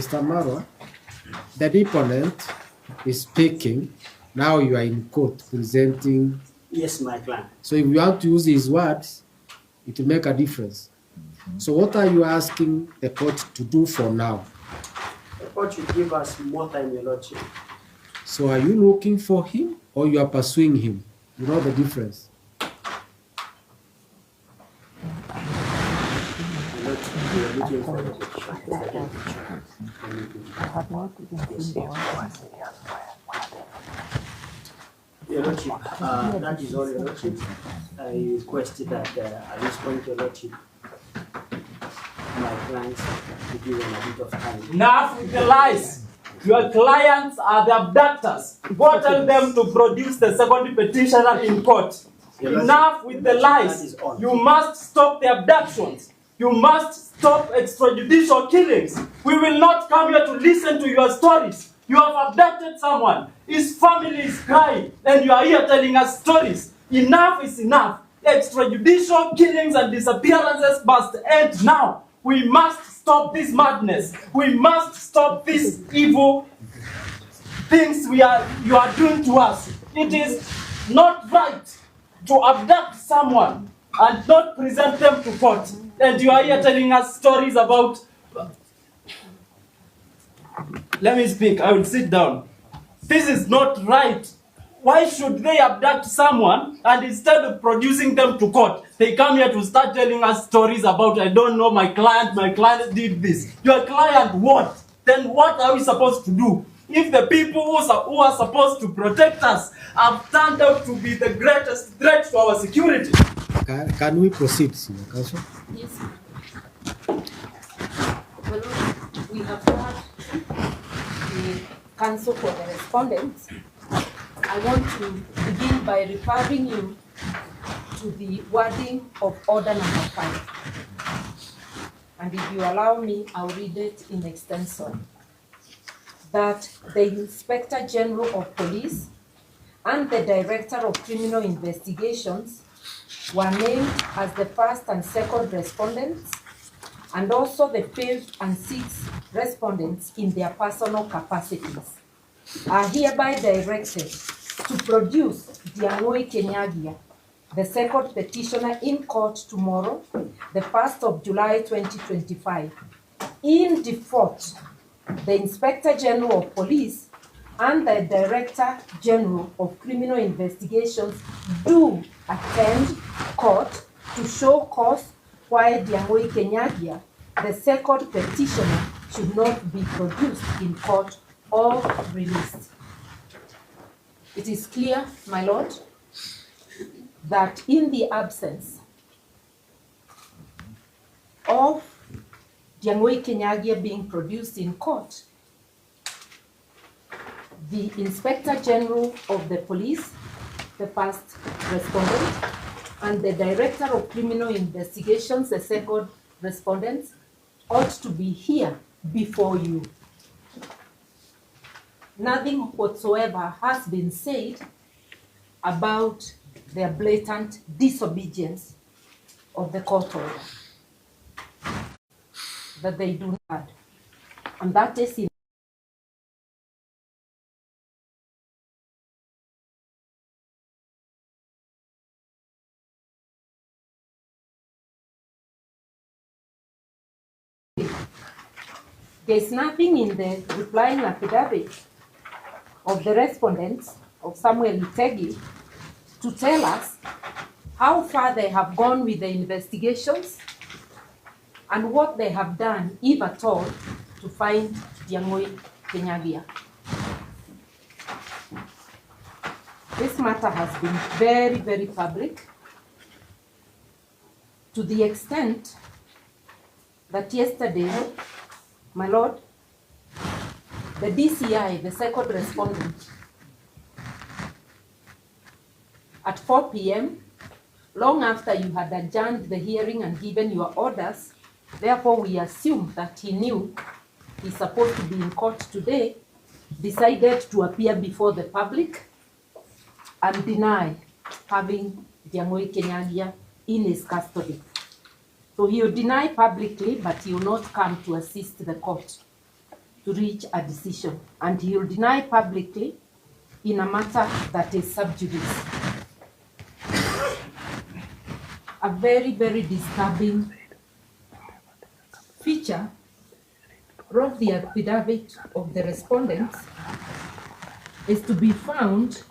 Mr. Marwa, the deponent is speaking. Now you are in court presenting. Yes, my client. So if you want to use his words, it will make a difference. So what are you asking the court to do for now? The court should give us more time, Your Lordship. So are you looking for him or you are pursuing him? You know the difference. We are looking for the petition. Your Lordship, that is all, Your Lordship. I request that at this point, Your Lordship, my clients to give them a bit of time. Enough with the lies. Your clients are the abductors. Go tell them to produce the second petitioner in court. Enough with the lies. You must stop the abductions. You must stop extrajudicial killings. We will not come here to listen to your stories. You have abducted someone. His family is crying, and you are here telling us stories. Enough is enough. Extrajudicial killings and disappearances must end now. We must stop this madness. We must stop these evil things you are doing to us. It is not right to abduct someone and not present them to court. And you are here telling us stories about... Let me speak. I will sit down. This is not right. Why should they abduct someone and instead of producing them to court, they come here to start telling us stories about, I don't know, my client did this. Your client what? Then what are we supposed to do? If the people who are supposed to protect us have turned out to be the greatest threat to our security. Can we proceed, Senior Counsel? Yes. Well, we have heard the counsel for the respondents. I want to begin by referring you to the wording of order number 5. And if you allow me, I'll read it in extenso. That the Inspector General of Police and the Director of Criminal Investigations were named as the first and second respondents, and also the fifth and sixth respondents in their personal capacities, are hereby directed to produce Ndiangui Kinyagia, the second petitioner, in court tomorrow, the 1st of July 2025. In default, the Inspector General of Police and the Director General of Criminal Investigations do attend court to show cause why Ndiangui Kinyagia, the second petitioner, should not be produced in court or released. It is clear, my Lord, that in the absence of Ndiangui Kinyagia being produced in court, the Inspector General of the Police, the first respondent, and the Director of Criminal Investigations, the second respondent, ought to be here before you. Nothing whatsoever has been said about their blatant disobedience of the court order that they do not. And that is in there's nothing in the replying affidavit of the respondents of Samuel Itegi to tell us how far they have gone with the investigations and what they have done, if at all, to find Ndiangui Kinyagia. This matter has been very, very public, to the extent that yesterday, my Lord, the DCI, the second respondent, at 4 p.m., long after you had adjourned the hearing and given your orders, therefore we assume that he knew he's supposed to be in court today, decided to appear before the public and deny having Ndiangui Kinyagia in his custody. So he will deny publicly, but he will not come to assist the court. to reach a decision, and he will deny publicly in a matter that is sub judice. A very, very disturbing feature of the affidavit of the respondents is to be found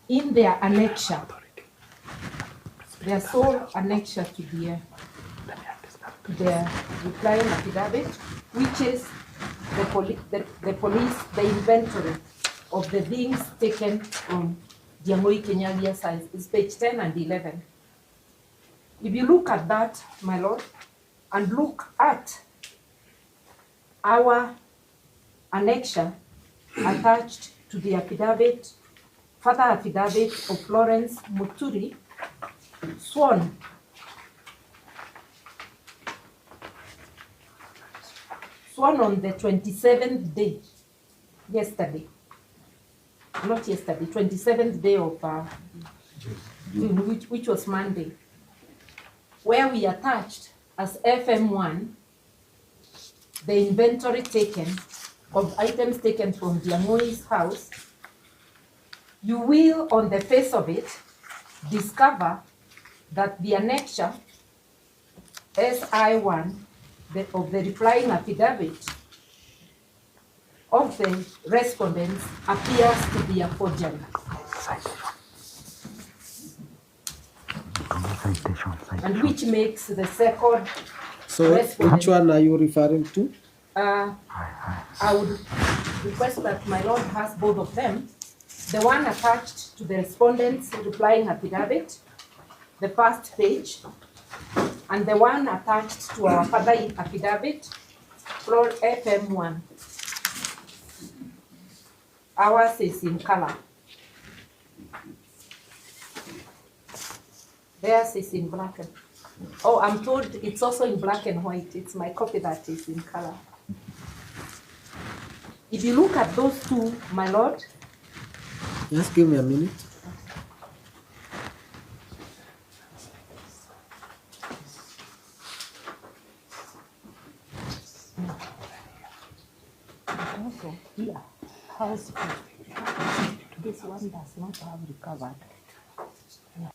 in their annexure, their sole annexure to their replying affidavit, which is the inventory of the things taken from Ndiangui Kinyagia's side. It's page 10 and 11. If you look at that, my lord, and look at our annexure attached to the affidavit, further affidavit of Florence Muturi, sworn on the 27th day, yesterday, not yesterday, 27th day of June, which was Monday, where we attached as FM1 the inventory taken of items taken from Ndiangui's house. You will, on the face of it, discover that the annexure SI1 of the replying affidavit of the respondents appears to be a forgery. And which makes the second So which one are you referring to? I would request that my lord has both of them. The one attached to the respondent's replying affidavit, the first page, and the one attached to our further affidavit, floor FM1. Ours is in color. Theirs is in black and, oh, I'm told it's also in black and white. It's my copy that is in color. If you look at those two, my lord. Just give me a minute. Also, here, house, this one does not have recovered. Yeah.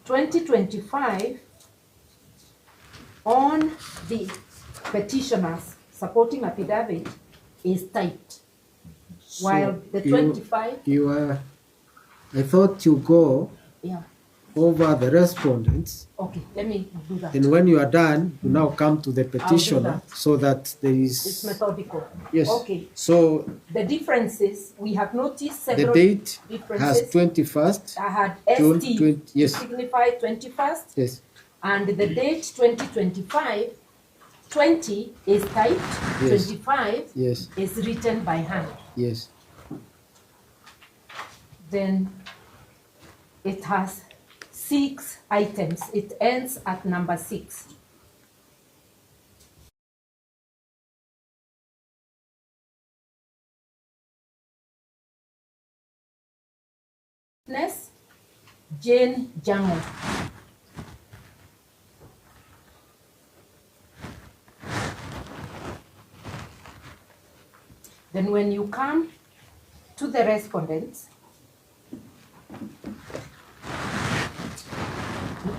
(2025) on the petitioner's supporting affidavit is typed, while the 25. I thought you go Yeah. over the respondents. Okay, let me do that. And when you are done, you now come to the petitioner that. so that there It's is. methodical. Yes. Okay. So The differences, we have noticed the several date differences. has 21st. I had June ST 20, yes. to signify 21st, Yes. and the date 2025, 20 is typed, Yes. 25 Yes. is written by hand. Yes. Then it has 6 items. It ends at number 6. Witness, Jane Jango. Then when you come to the respondents,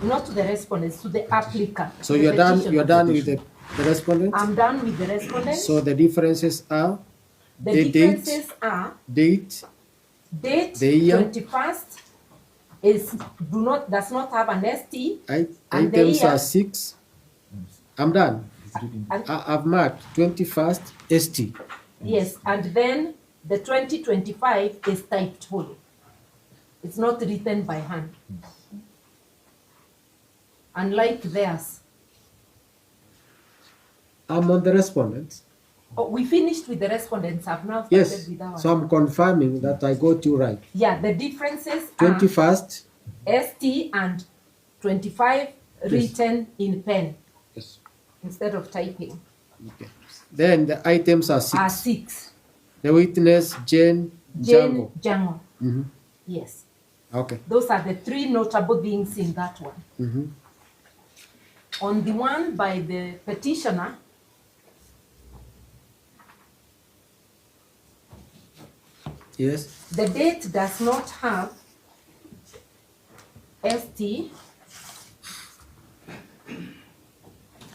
not to the respondents, to the applicant. So the you're done. petitioner. You're done with the respondent. I'm done with the respondents. So the differences are the differences are date, date the year. 21st does not have an ST. And the items year- are 6. I'm done. And, I've marked 21st ST. yes, and then the 2025 is typed whole. It's not written by hand. Unlike theirs. I'm on the respondents. Oh, we finished with the respondents. I've now started Yes. with ours. So I'm confirming that I got you right. Yeah, the differences are 21st. ST and 25 written in pen Yes. instead of typing. Okay. Then the items are 6. Are 6. The witness Jane Jane Jango. Jango. Mhm. Yes. Okay. Those are the 3 notable things in that one. Mhm. On the one by the petitioner, Yes. the date does not have ST.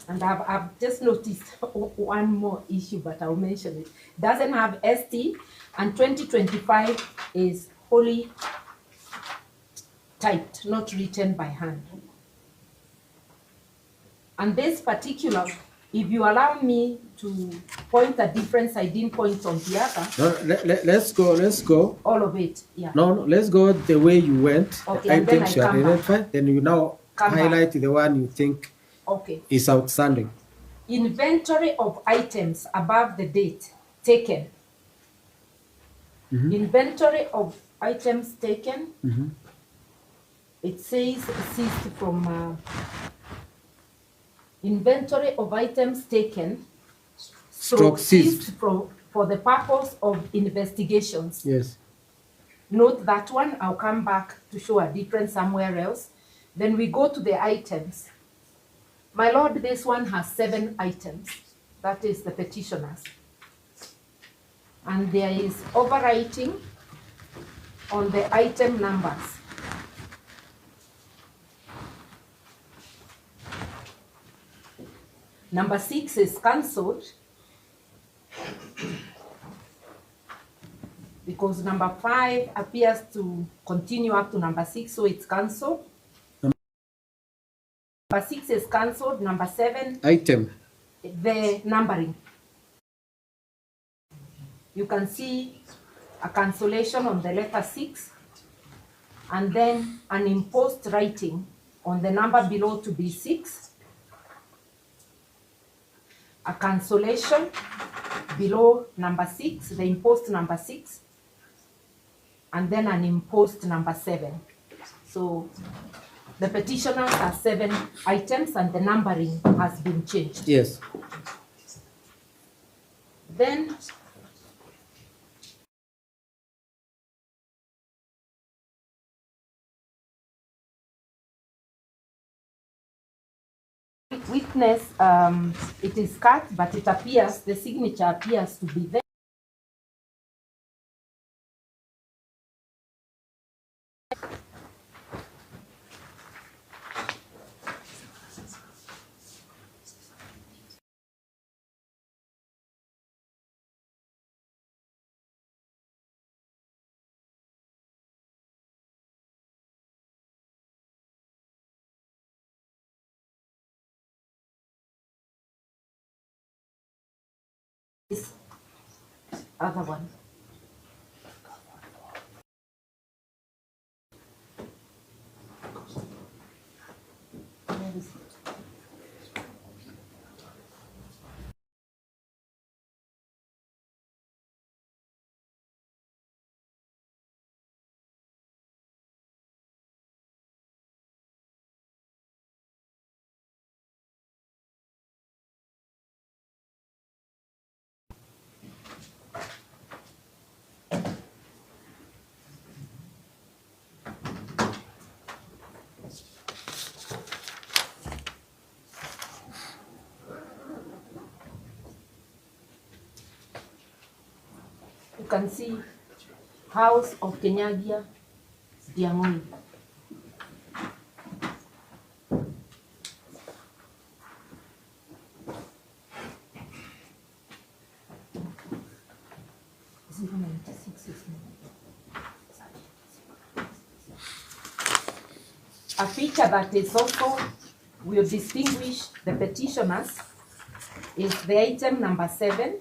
And I've just noticed one more issue, but I'll mention it. Doesn't have ST, and 2025 is wholly typed, not written by hand. And this particular, if you allow me to point a difference I didn't point on the other, No, let's go. all of it, yeah. No, let's go the way you went. Okay, The and then items I you come back. identified. Then you now Come back. highlight the one you think Okay. is outstanding. Inventory of items above the date taken. Mhm. Inventory of items taken. Mhm. It says ceased from inventory of items taken. Stroke ceased. For the purpose of investigations. Yes. Note that one. I'll come back to show a difference somewhere else. Then we go to the items. My lord, this one has 7 items. That is the petitioners. And there is overwriting on the item numbers. Number 6 is cancelled because number 5 appears to continue up to number 6, so it's cancelled. Number 6 is cancelled. Number 7, Item. the numbering. You can see a cancellation on the letter 6 and then an imposed writing on the number below to be 6. A cancellation below number 6, the imposed number 6, and then an imposed number 7. So the petitioners are 7 items and the numbering has been changed. Yes. Then witness, it is cut, but it appears, the signature appears to be there. other one. Where is it? You can see House of Kinyagia, Ndiangui. A feature that is also will distinguish the petitioners is the item number 7,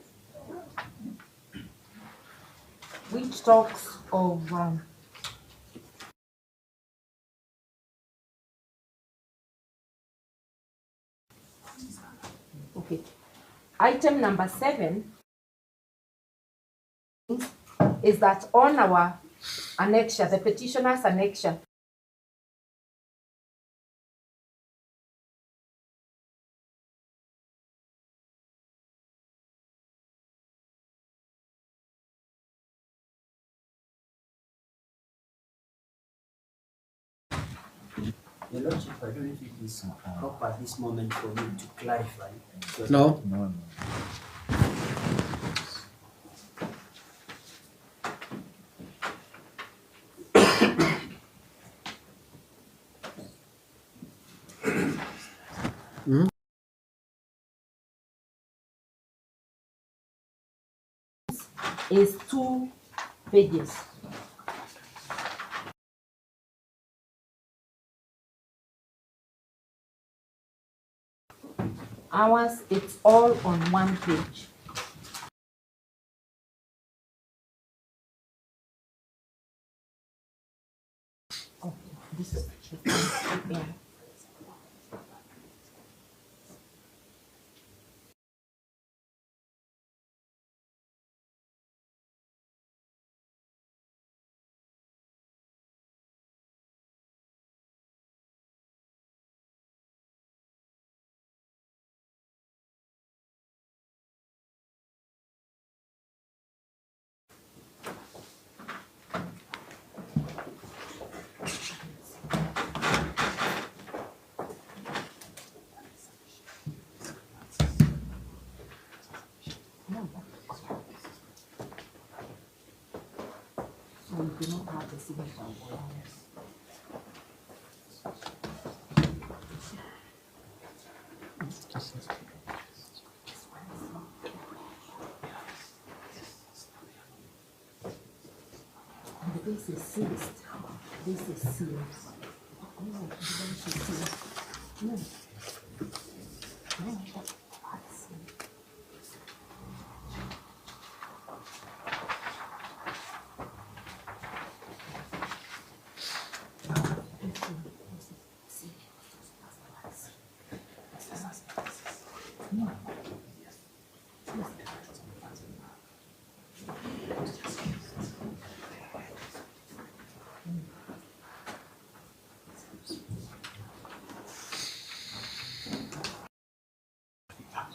which talks of okay. Item number 7 is that on our annexure, the petitioner's annexure, Your Lordship, I don't know if it is proper at this moment for me to clarify. No. No. is 2 pages. Ours, it's all on 1 page. Okay, this is yeah. So we do not have the signature. And this is sealed. This is sealed. No, this is sealed. No. No, that's sealed.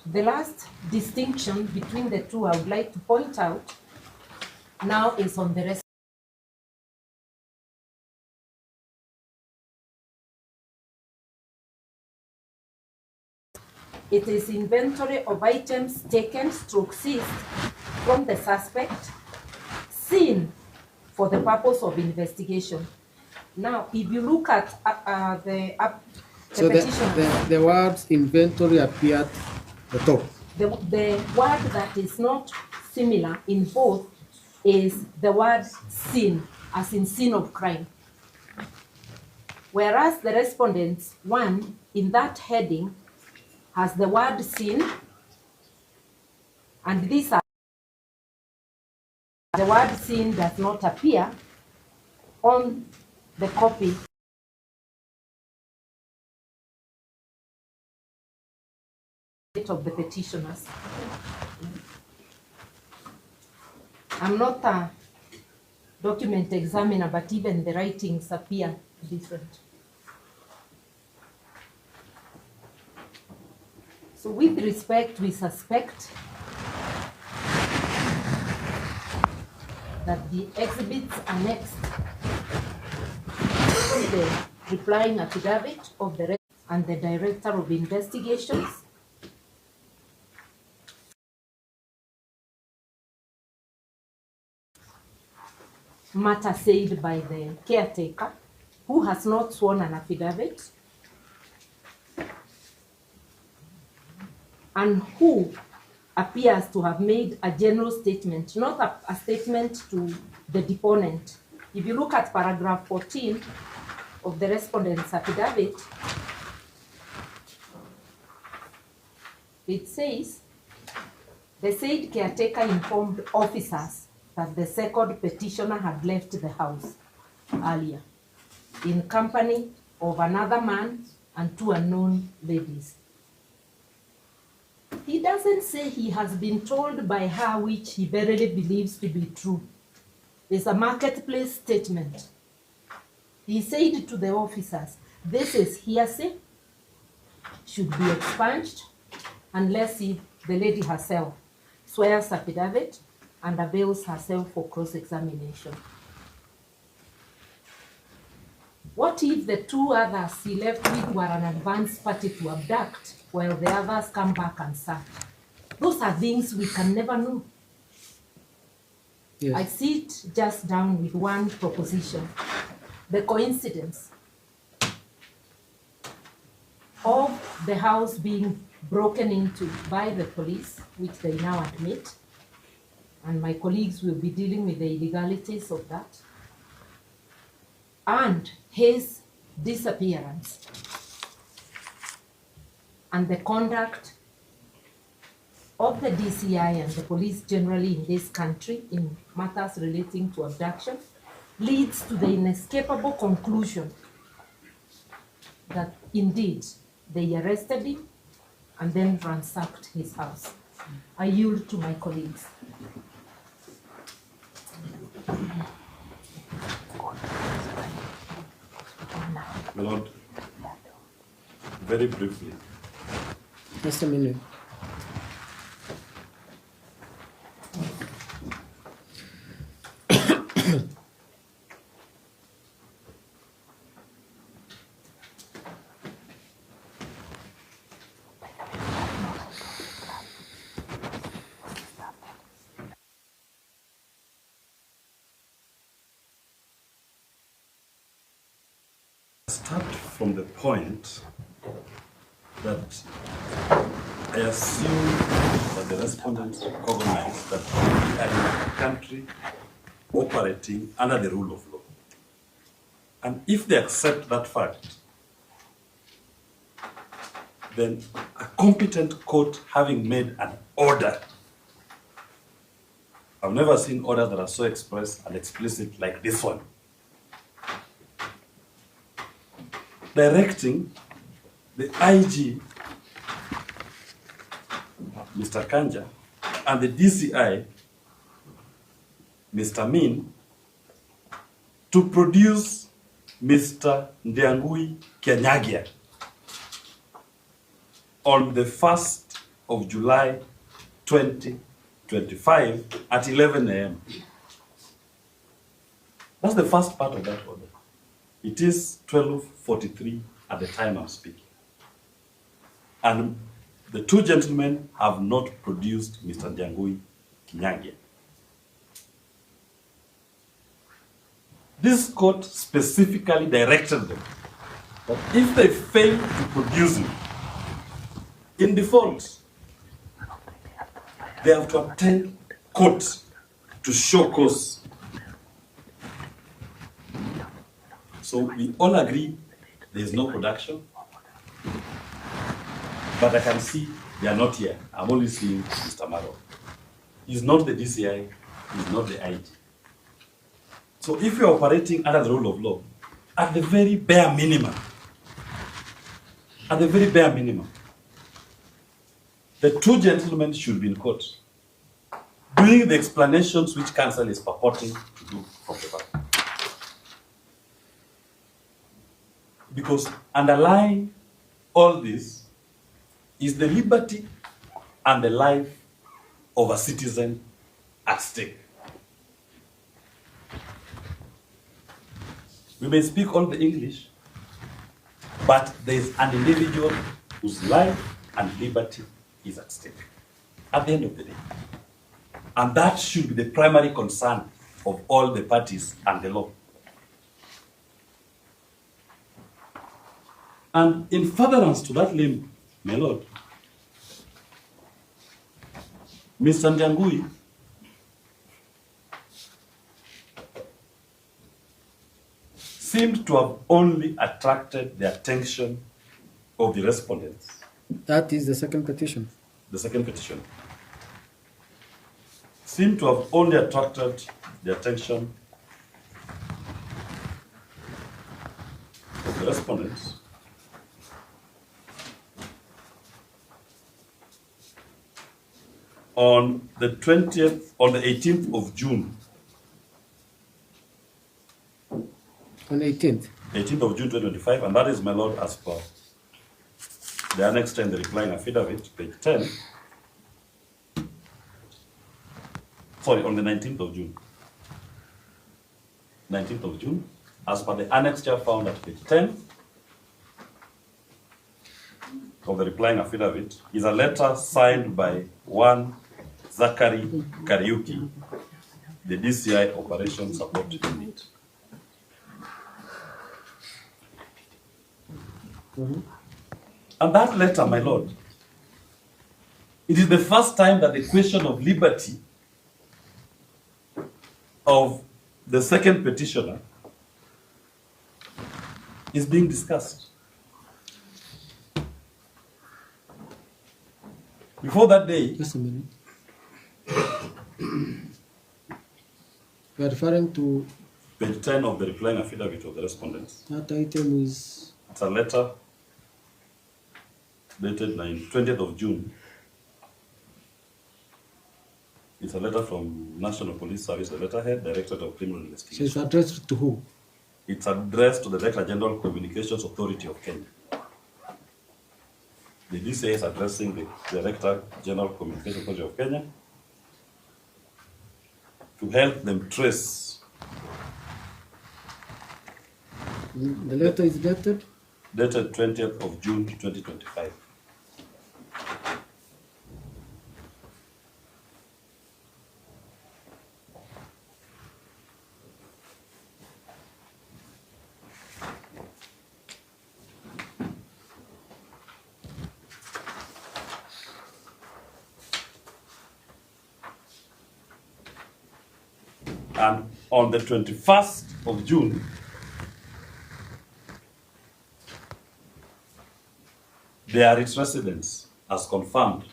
The last distinction between the two I would like to point out now is on the rest. It is inventory of items taken stroke seized from the suspect, seen for the purpose of investigation. Now, if you look at the petition, the word inventory appeared at the top. the word that is not similar in both is the word sin, as in sin of crime. Whereas the respondents, one, in that heading, has the word sin, and these are The word seen does not appear on the copy of the petitioners. I'm not a document examiner, but even the writings appear different. So with respect, we suspect that the exhibits annexed to the replying affidavit of the and the Director of Investigations matter said by the caretaker, who has not sworn an affidavit and who appears to have made a general statement, not a statement to the deponent. If you look at paragraph 14 of the respondent's affidavit, it says, the said caretaker informed officers that the second petitioner had left the house earlier in company of another man and two unknown ladies. He doesn't say he has been told by her, which he verily believes to be true. It's a marketplace statement. He said to the officers, this is hearsay, should be expunged, unless if the lady herself swears affidavit and avails herself for cross-examination. What if the two others he left with were an advance party to abduct while the others come back and search? Those are things we can never know. Yes. I sit just down with one proposition. The coincidence of the house being broken into by the police, which they now admit, and my colleagues will be dealing with the illegalities of that, and his disappearance, and the conduct of the DCI and the police generally in this country in matters relating to abduction, leads to the inescapable conclusion that indeed they arrested him and then ransacked his house. I yield to my colleagues. My Lord, very briefly. Just a minute. Start from the point that I assume that the respondents recognize that we are in a country operating under the rule of law. And if they accept that fact, then a competent court having made an order, I've never seen orders that are so express and explicit like this one, directing the IG, Mr. Kanja, and the DCI, Mr. Min, to produce Mr. Ndiangui Kinyagia on the 1st of July 2025 at 11 a.m. That's the first part of that order. It is 12:43 at the time I'm speaking. And the two gentlemen have not produced Mr. Ndiangui Kinyagia. This court specifically directed them that if they fail to produce him, in default, they have to attend court to show cause. So we all agree there is no production, but I can see they are not here. I'm only seeing Mr. Maro. He's not the DCI, is not the IG. So if you're operating under the rule of law, at the very bare minimum, the two gentlemen should be in court doing the explanations which counsel is purporting to do from the back. Because underlying all this is the liberty and the life of a citizen at stake. We may speak all the English, but there is an individual whose life and liberty is at stake at the end of the day. And that should be the primary concern of all the parties and the law. And in furtherance to that limb, my lord, Mr. Ndiangui seemed to have only attracted the attention of the respondents. That is the second petition. The second petition seemed to have only attracted the attention of the respondents on the 18th of June. On 18th. 18th of June 2025, and that is, my lord, as per the Annex 10, the replying affidavit, page 10. Sorry, on the 19th of June. 19th of June, as per the annexure found at page 10 of the replying affidavit, is a letter signed by one Zachary Kariuki, the DCI Operation Support Unit. And that letter, my lord, it is the first time that the question of liberty of the second petitioner is being discussed. Before that day, Just a minute. We are referring to page 10 of the replying affidavit of the respondents. that item is It's a letter dated 20th of June. It's a letter from National Police Service, the letterhead, Directorate of Criminal so Investigation. it's addressed to who? It's addressed to the Director General Communications Authority of Kenya. The DCA is addressing the Director General Communications Authority of Kenya to help them trace. The letter is dated? Dated 20th of June 2025. And on the 21st of June, they are its residents, as confirmed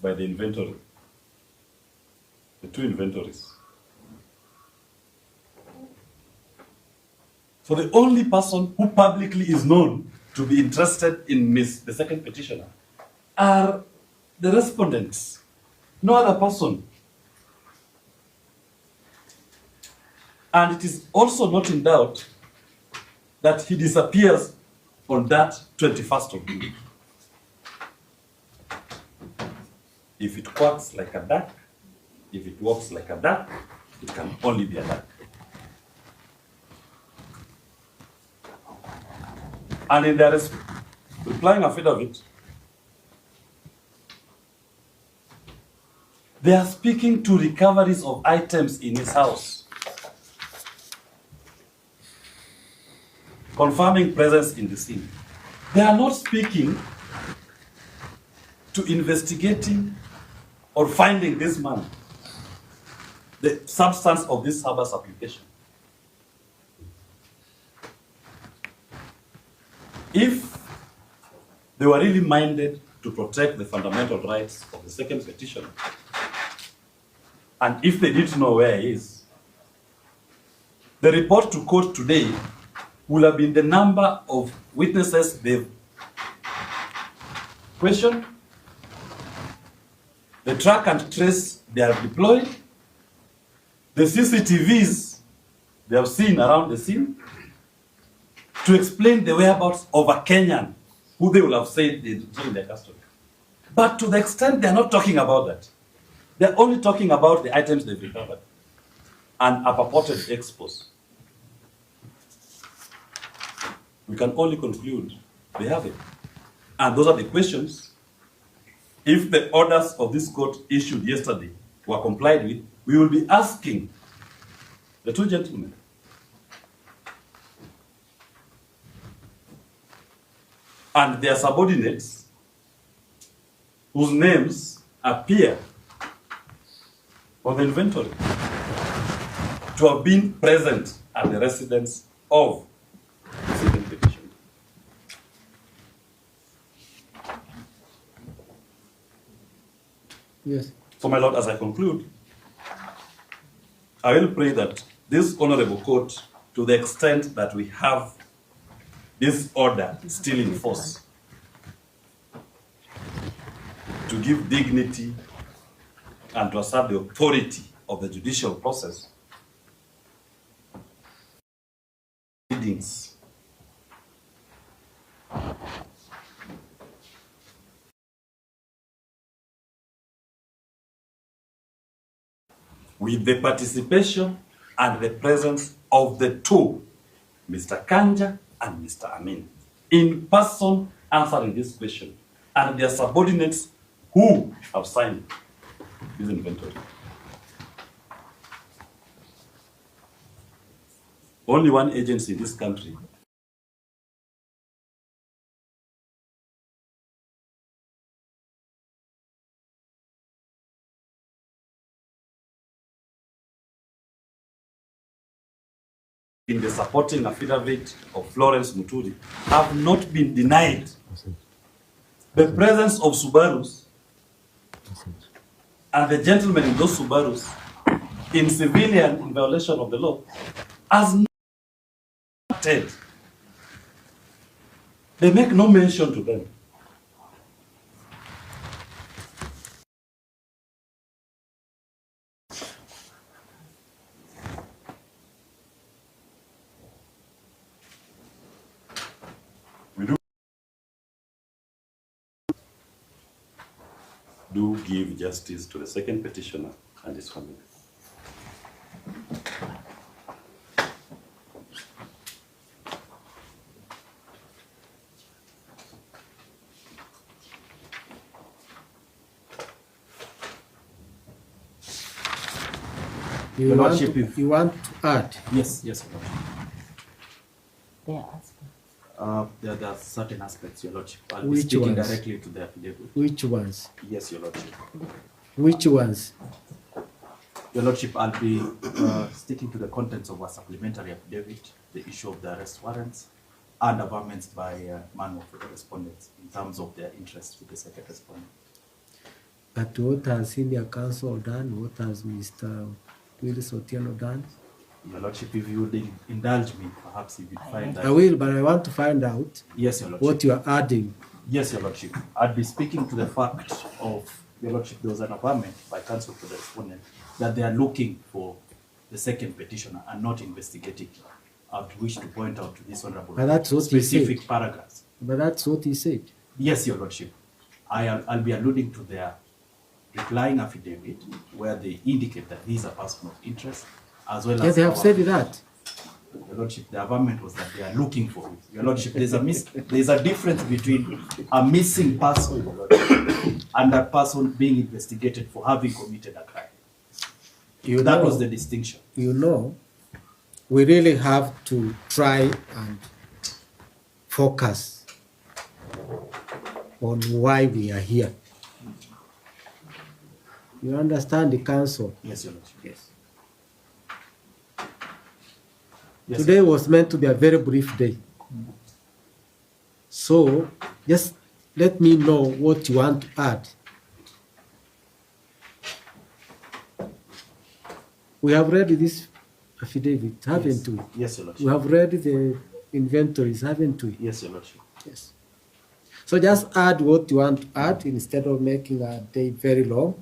by the inventory, the two inventories. So the only person who publicly is known to be interested in the second petitioner are the respondents, no other person. And it is also not in doubt that he disappears on that 21st of June. If it quacks like a duck, if it walks like a duck, it can only be a duck. And in their replying affidavit, they are speaking to recoveries of items in his house, confirming presence in the scene. They are not speaking to investigating or finding this man, the substance of this habeas application. If they were really minded to protect the fundamental rights of the second petitioner, And if they didn't know where he is, the report to court today will have been the number of witnesses they've questioned, the track and trace they have deployed, the CCTVs they have seen around the scene, to explain the whereabouts of a Kenyan who they will have said they detained in their custody. But to the extent they are not talking about that, they're only talking about the items they've recovered and a purported expose. We can only conclude they have it. And those are the questions. If the orders of this court issued yesterday were complied with, we will be asking the two gentlemen and their subordinates whose names appear on the inventory to have been present at the residence of the second petition. Yes. So, my Lord, as I conclude, I will pray that this honorable court, to the extent that we have this order still in force, to give dignity and to assert the authority of the judicial process, proceedings with the participation and the presence of the two, Mr. Kanja and Mr. Amin, in person answering this question, and their subordinates who have signed this inventory. Only one agency in this country in the supporting affidavit of Florence Muturi have not been denied the presence of Subarus and the gentlemen in those Subarus in civilian in violation of the law as noted. They make no mention to them. Do give justice to the second petitioner and his family. You Your want, Lordship, to, if- you want to add? Yes, yes, Your Lordship. There There are certain aspects, Your Lordship. I'll be Which speaking ones? directly to the affidavit. Which ones? Yes, Your Lordship. Which ones? Your Lordship, I'll be sticking to the contents of a supplementary affidavit, the issue of the arrest warrants, and averments by manual for the respondents in terms of their interest with the second respondent. But what has senior counsel done? What has Mr. Willis Otieno done? Your Lordship, if you would indulge me, perhaps you would find that. I will, but I want to find out Yes, Your Lordship. what you are adding. Yes, Your Lordship. I'd be speaking to the fact of, Your Lordship, there was an averment by counsel to the respondent that they are looking for the second petitioner and not investigating. I would wish to point out to this honorable But that's what he specific said. paragraphs. But that's what he said. Yes, Your Lordship. I'll be alluding to their replying affidavit where they indicate that he is a person of interest, as well Yes, as they have our- said that. Your Lordship, the averment was that they are looking for it. Your Lordship, there's a difference between a missing person, Your Lordship, and that person being investigated for having committed a crime. That was the distinction. You know, we really have to try and focus on why we are here. You understand the council? Yes, Your Lordship. Yes. Yes, Today was meant to be a very brief day. So just let me know what you want to add. We have read this affidavit, haven't we? Yes, Your Lordship. We have read the inventories, haven't we? Yes, Your Lordship. Yes. So just add what you want to add instead of making a day very long.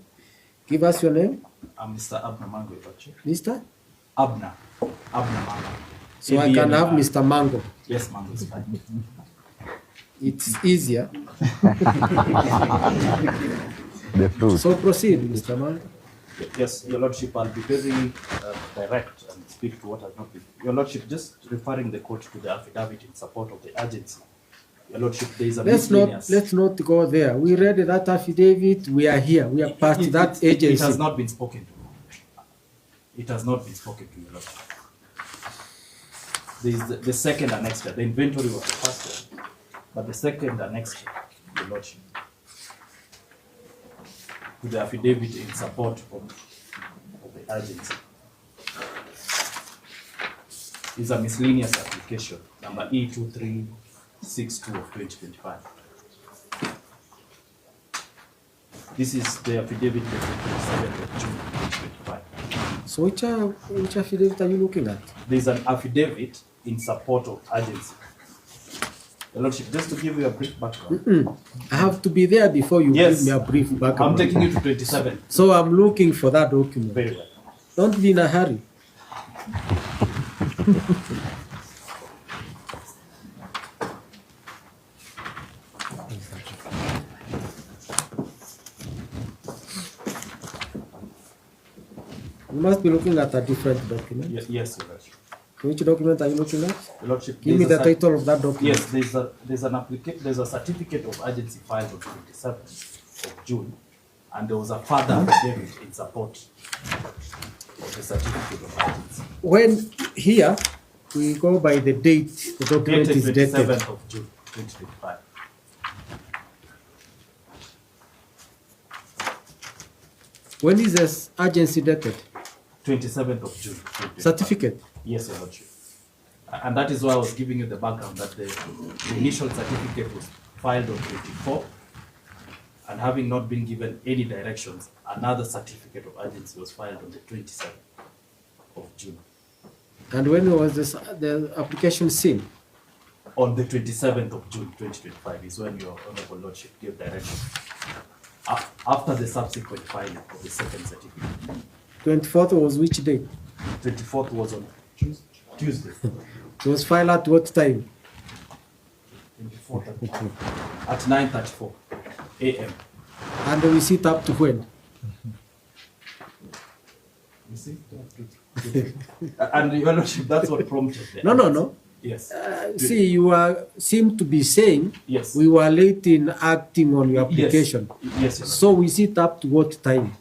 Give us your name, I'm Mr. Abner Mango, Your Lordship. Mr. Abner Mango. So I can have Mr. Mango. Yes, Mango is fine. It's easier. The fruit. So proceed, Mr. Mango. Yes, Your Lordship, I'll be very direct and speak to what has not been. Your Lordship, just referring the court to the affidavit in support of the agency. Your Lordship, there is a miscellaneous. Let's not go there. We read that affidavit. We are here. We are part of that agency. It has not been spoken to. It has not been spoken to, Your Lordship. There is the second annexure. The inventory was the first one, but the second annexure, Your Lordship, to the affidavit in support of the agency, is a miscellaneous application, number E2362 of 2025. This is the affidavit dated 27th of June 2025. So which affidavit are you looking at? There is an affidavit in support of agency. Your Lordship, just to give you a brief background. I have to be there before you Yes. give me a brief background. I'm taking you to 27. So I'm looking for that document. Very well. Don't be in a hurry. You must be looking at a different document. Yes, Your Lordship. Which document are you looking at? Your Lordship, Give me there's the a title of that document. Yes, there's a certificate of agency filed on 27th of June, and there was a further affidavit in support of the certificate of agency. When here we go by the date, the document Dated is dated. 27th of June 2025. When is this agency dated? 27th of June 2025. Certificate. Yes, Your Lordship. And that is why I was giving you the background that the initial certificate was filed on 24, and having not been given any directions, another certificate of agency was filed on the 27th of June. And when was the application seen? On the 27th of June 2025 is when Your Honorable Lordship gave direction. After the subsequent filing of the second certificate. 24th was which day? 24th was on Tuesday. It was filed at what time? 24th at 9:34 a.m. And we sit up to when? You see? And Your Lordship, that's what prompted the No. Yes. See, you seem to be saying Yes. we were late in acting on your application. Yes. So we sit up to what time?